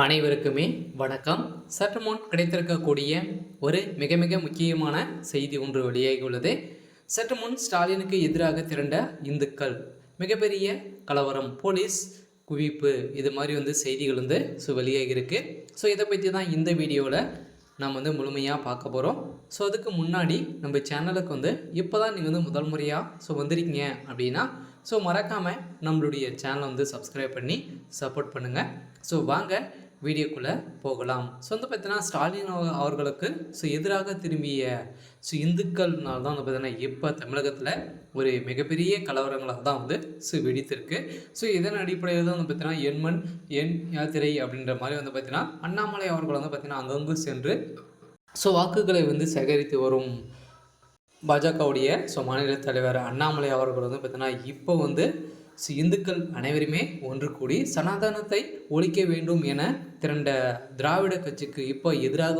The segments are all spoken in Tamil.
அனைவருக்குமே வணக்கம். சற்று முன் கிடைத்திருக்கக்கூடிய ஒரு மிக மிக முக்கியமான செய்தி ஒன்று வெளியாகி உள்ளது. சற்று முன் ஸ்டாலினுக்கு எதிராக திரண்ட இந்துக்கள், மிகப்பெரிய கலவரம், போலீஸ் குவிப்பு, இது மாதிரி செய்திகள் வெளியாகி இருக்கு. ஸோ இதை பற்றி தான் இந்த வீடியோவில் நாம் முழுமையாக பார்க்க போகிறோம். ஸோ அதுக்கு முன்னாடி நம்ம சேனலுக்கு இப்போ தான் நீங்கள் முதல் முறையாக வந்திருக்கீங்க அப்படின்னா மறக்காமல் நம்மளுடைய சேனலை சப்ஸ்கிரைப் பண்ணி சப்போர்ட் பண்ணுங்கள். ஸோ வாங்க வீடியோக்குள்ளே போகலாம். பார்த்தீங்கன்னா ஸ்டாலின் அவர்களுக்கு எதிராக திரும்பிய இந்துக்கள்னால தான் பார்த்தீங்கன்னா இப்போ தமிழகத்தில் ஒரு மிகப்பெரிய கலவரங்களாக தான் வெடித்திருக்கு. இதன் அடிப்படையில் தான் பார்த்தீங்கன்னா எண் யாத்திரை அப்படின்ற மாதிரி பார்த்தீங்கன்னா அண்ணாமலை அவர்கள் பார்த்தீங்கன்னா அங்கங்கு சென்று வாக்குகளை சேகரித்து வரும் பாஜகவுடைய மாநில தலைவர் அண்ணாமலை அவர்கள் பார்த்தீங்கன்னா இப்போ இந்துக்கள் அனைவருமே ஒன்று கூடி சனாதனத்தை ஒழிக்க வேண்டும் என திரண்ட திராவிட கட்சிக்கு இப்போ எதிராக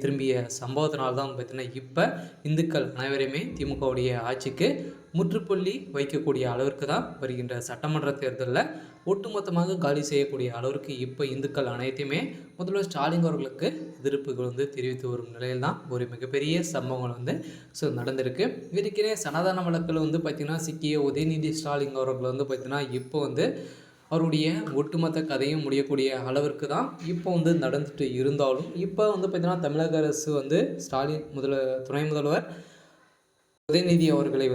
திரும்பிய சம்பவத்தினால்தான் பார்த்தீங்கன்னா இப்போ இந்துக்கள் அனைவருமே திமுகவுடைய ஆட்சிக்கு முற்றுப்புள்ளி வைக்கக்கூடிய அளவிற்கு தான் வருகின்ற சட்டமன்ற தேர்தலில் ஒட்டுமொத்தமாக காலி செய்யக்கூடிய அளவிற்கு இப்போ இந்துக்கள் அனைத்தையுமே முதல்வர் ஸ்டாலின் அவர்களுக்கு எதிர்ப்புகள் தெரிவித்து வரும் நிலையில் தான் ஒரு மிகப்பெரிய சம்பவங்கள் நடந்திருக்கு. இதுக்கே சனாதன வழக்கில் பார்த்திங்கன்னா சிக்கிய உதயநிதி ஸ்டாலின் அவர்கள் பார்த்திங்கன்னா இப்போ அவருடைய ஒட்டுமொத்த கதையும் முடியக்கூடிய அளவிற்கு தான் இப்போ நடந்துட்டு இருந்தாலும் இப்போ பார்த்திங்கன்னா தமிழக அரசு ஸ்டாலின் துணை முதல்வர் உதயநிதி அவர்களை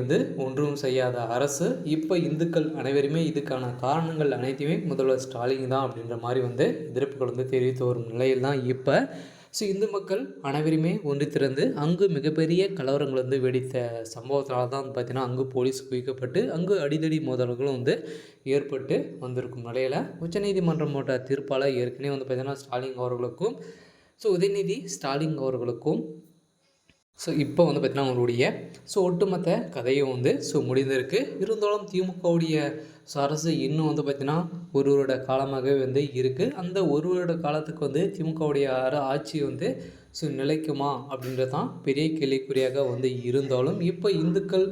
ஒன்றும் செய்யாத அரசு இப்போ இந்துக்கள் அனைவருமே இதுக்கான காரணங்கள் அனைத்தையுமே முதல்வர் ஸ்டாலின் தான் அப்படின்ற மாதிரி எதிர்ப்புகள் தெரிவித்து வரும் நிலையில் தான் இப்போ இந்து மக்கள் அனைவருமே ஒன்று திறந்து அங்கு மிகப்பெரிய கலவரங்கள் வெடித்த சம்பவத்தினால தான் பார்த்திங்கன்னா அங்கு போலீஸ் குவிக்கப்பட்டு அங்கு அடிதடி மோதல்களும் ஏற்பட்டு வந்திருக்கும் நிலையில் உச்சநீதிமன்றம் போட்ட தீர்ப்பால் ஏற்கனவே பார்த்திங்கன்னா ஸ்டாலின் அவர்களுக்கும் உதயநிதி ஸ்டாலின் அவர்களுக்கும் இப்போ பார்த்திங்கன்னா அவங்களுடைய ஒட்டுமொத்த கதையும் முடிந்திருக்கு. இருந்தாலும் திமுகவுடைய அரசு இன்னும் பார்த்திங்கன்னா ஒரு வருட காலமாகவே இருக்குது. அந்த ஒரு வருட காலத்துக்கு திமுகவுடைய ஆட்சி நிலைக்குமா அப்படின்றது தான் பெரிய கேள்விக்குறியாக இருந்தாலும் இப்போ இந்துக்கள்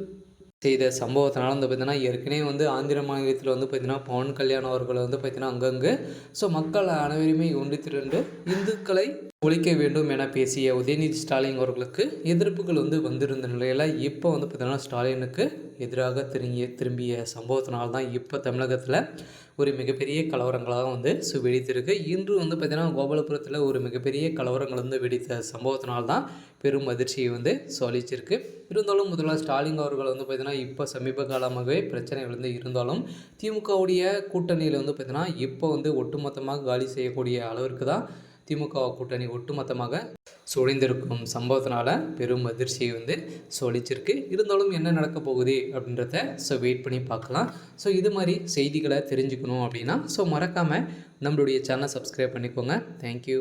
செய்த சம்பவத்தினால பார்த்திங்கன்னா ஏற்கனவே ஆந்திர மாநிலத்தில் பார்த்திங்கன்னா பவன் கல்யாண் அவர்கள் பார்த்திங்கன்னா அங்கங்கே மக்கள் அனைவருமே ஒன்று திரண்டு இந்துக்களை ஒழிக்க வேண்டும் என பேசிய உதயநிதி ஸ்டாலின் அவர்களுக்கு எதிர்ப்புகள் வந்திருந்த நிலையில் இப்போ பார்த்திங்கன்னா ஸ்டாலினுக்கு எதிராக திரும்பிய சம்பவத்தினால தான் இப்போ தமிழகத்தில் ஒரு மிகப்பெரிய கலவரங்களாக வெடித்திருக்கு. இன்று பார்த்திங்கன்னா கோபாலபுரத்தில் ஒரு மிகப்பெரிய கலவரங்கள் வெடித்த சம்பவத்தினால தான் பெரும் அதிர்ச்சியை சொல்லிச்சிருக்கு. இருந்தாலும் முதல்வர் ஸ்டாலின் அவர்கள் பார்த்திங்கன்னா இப்போ சமீப காலமாகவே பிரச்சனைகள் இருந்தாலும் திமுகவுடைய கூட்டணியில் பார்த்திங்கன்னா இப்போ ஒட்டுமொத்தமாக காலி செய்யக்கூடிய அளவிற்கு தான் திமுக கூட்டணி ஒட்டுமொத்தமாக சுழிந்திருக்கும் சம்பவத்தினால பெரும் அதிர்ச்சியை சொல்லிச்சிருக்கு. இருந்தாலும் என்ன நடக்க போகுது அப்படின்றத வெயிட் பண்ணி பார்க்கலாம். இது மாதிரி செய்திகளை தெரிஞ்சுக்கணும் அப்படின்னா மறக்காமல் நம்மளுடைய சேனலை சப்ஸ்கிரைப் பண்ணிக்கோங்க. தேங்க்யூ.